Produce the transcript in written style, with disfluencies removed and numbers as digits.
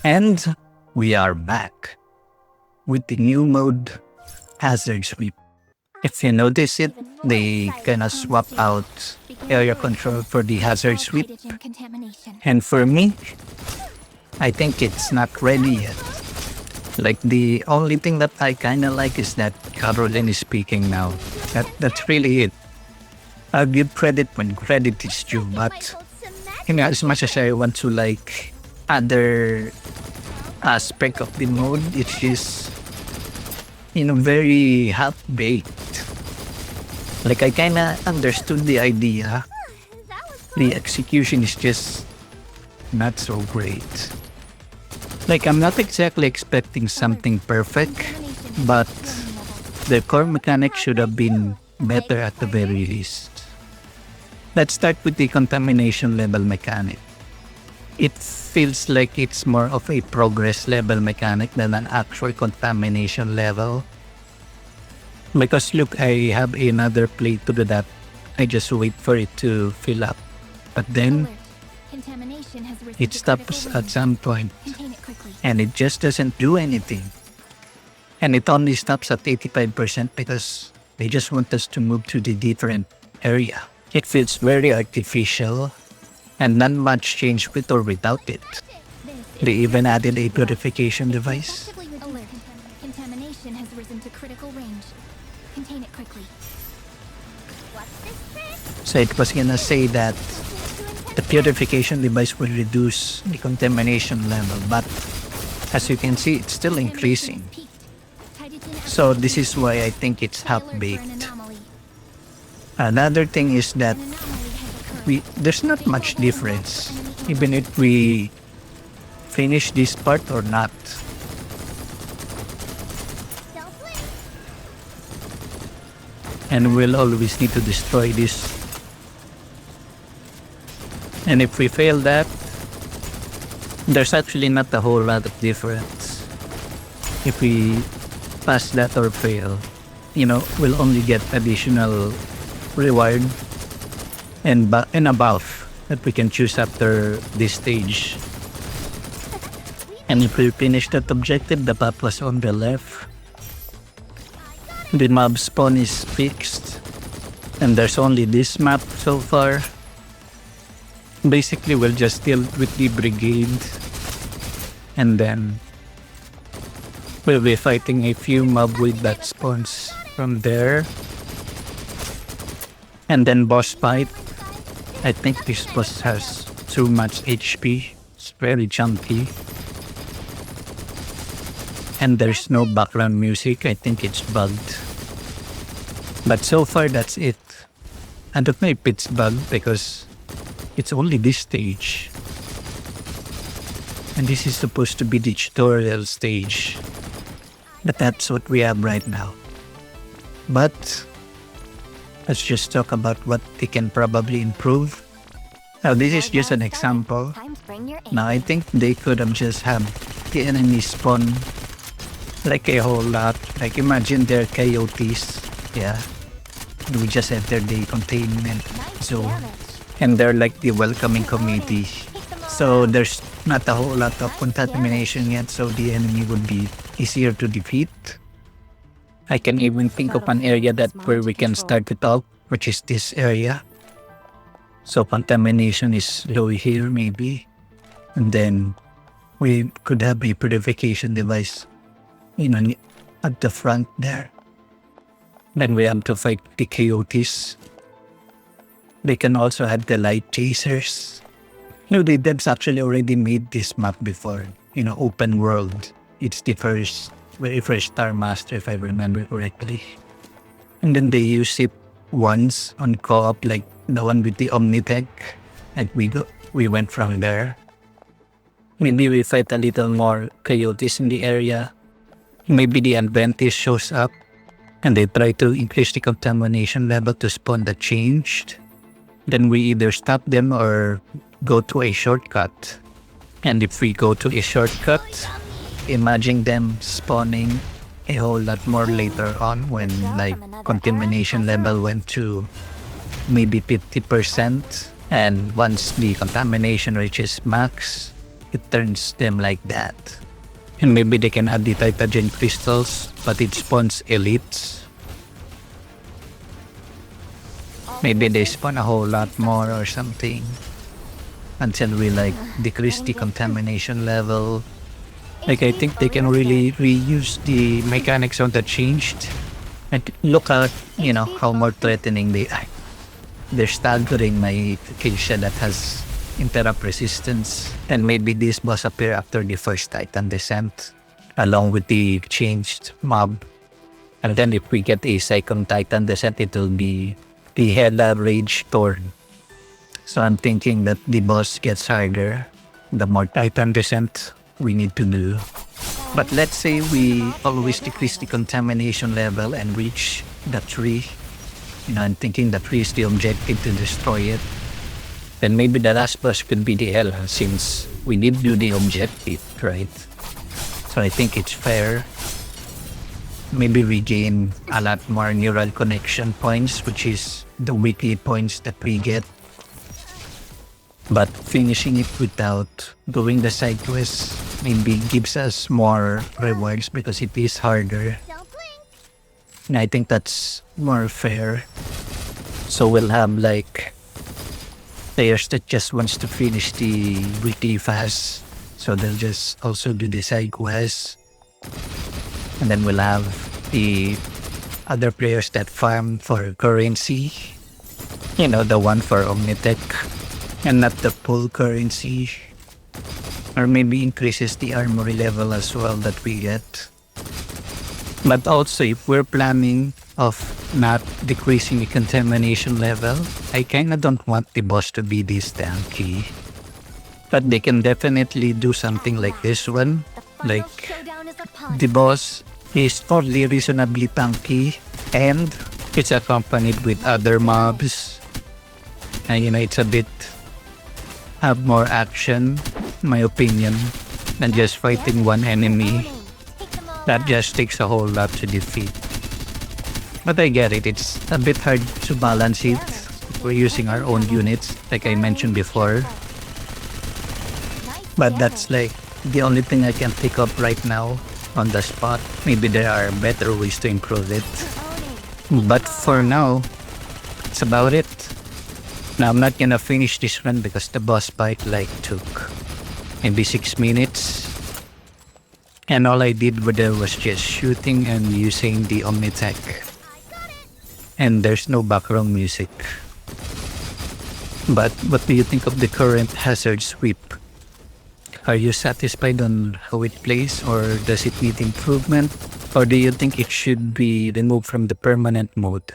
And we are back with the new mode, Hazard Sweep. If you notice it, they kind of swap out area control for the hazard sweep. And for me, I think it's not ready yet. Like the only thing that I kind of like is that Caroline is speaking now. That's really it. I'll give credit when credit is due, but as much as I want to like other aspect of the mode, it's just very half-baked. Like I kind of understood the idea. The execution is just not so great. Like I'm not exactly expecting something perfect, but the core mechanic should have been better at the very least. Let's start with the contamination level mechanic. It feels like it's more of a progress level mechanic than an actual contamination level. Because look, I have another plate to do that. I just wait for it to fill up. But then it stops at some point and it just doesn't do anything. And it only stops at 85% because they just want us to move to the different area. It feels very artificial and not much changed with or without it. They even added a purification device. Alert. Contamination has risen to critical range. Contain it quickly. So it was gonna say that the purification device will reduce the contamination level, but as you can see, it's still increasing. So this is why I think it's half-baked. Another thing is that there's not much difference, even if we finish this part or not. And we'll always need to destroy this. And if we fail that, there's actually not a whole lot of difference. If we pass that or fail, we'll only get additional reward and a buff that we can choose after this stage. And if we finish that objective, the map was on the left. The mob spawn is fixed, and there's only this map so far. Basically, we'll just deal with the brigade, and then we'll be fighting a few mob with that spawns from there. And then boss fight. I think this boss has too much HP. It's very chunky. And there's no background music. I think it's bugged. But so far, that's it. I don't know if it's bugged because it's only this stage. And this is supposed to be the tutorial stage. But that's what we have right now. But let's just talk about what they can probably improve. Now, this is just an example. Now, I think they could have just have the enemy spawn like a whole lot. Like imagine they're coyotes. Yeah. We just entered the containment zone. And they're like the welcoming committee. So there's not a whole lot of contamination yet, so the enemy would be easier to defeat. I can even think of an area where we can start it off, which is this area. So contamination is low here maybe. And then we could have a purification device, at the front there. Then we have to fight the coyotes. They can also add the light chasers. The devs actually already made this map before, open world. It's the very first Star Master, if I remember correctly. And then they use it once on co-op, like the one with the Omnitech. And we went from there. Maybe we fight a little more coyotes in the area. Maybe the Adventist shows up and they try to increase the contamination level to spawn that changed. Then we either stop them or go to a shortcut. And if we go to a shortcut, imagine them spawning a whole lot more later on when contamination level went to maybe 50%. And once the contamination reaches max, it turns them like that. And maybe they can add the Titagen crystals, but it spawns elites. Maybe they spawn a whole lot more or something. Until we like decrease the contamination level. Like I think they can really reuse the mechanics of the changed. And look at, how more threatening they are. They're staggering my Acacia that has interrupt resistance. And maybe this boss appear after the first Titan descent, along with the changed mob. And then if we get a second Titan descent, it will be the Hella Rage Thorn. So I'm thinking that the boss gets harder, the more Titan descent we need to do. But let's say we always decrease the contamination level and reach the tree. I'm thinking the tree is the objective to destroy it. Then maybe the last boss could be the Hell, since we need to do the objective, right? So I think it's fair. Maybe we gain a lot more neural connection points, which is the weekly points that we get. But finishing it without doing the side quests maybe gives us more rewards because it is harder. And I think that's more fair. So we'll have like players that just wants to finish the weekly fast. So they'll just also do the side quests. And then we'll have the other players that farm for currency. The one for Omnitech. And not the full currency. Or maybe increases the armory level as well that we get. But also if we're planning of not decreasing the contamination level, I kinda don't want the boss to be this tanky. But they can definitely do something like this one. Like the boss is totally reasonably tanky and it's accompanied with other mobs. And it's a bit have more action, in my opinion, than just fighting one enemy. That just takes a whole lot to defeat. But I get it, it's a bit hard to balance it. We're using our own units, like I mentioned before. But that's like the only thing I can pick up right now on the spot. Maybe there are better ways to improve it. But for now, that's about it. Now I'm not gonna finish this run because the boss fight took maybe 6 minutes. And all I did with it was just shooting and using the Omnitech. And there's no background music. But what do you think of the current hazard sweep? Are you satisfied on how it plays, or does it need improvement? Or do you think it should be removed from the permanent mode?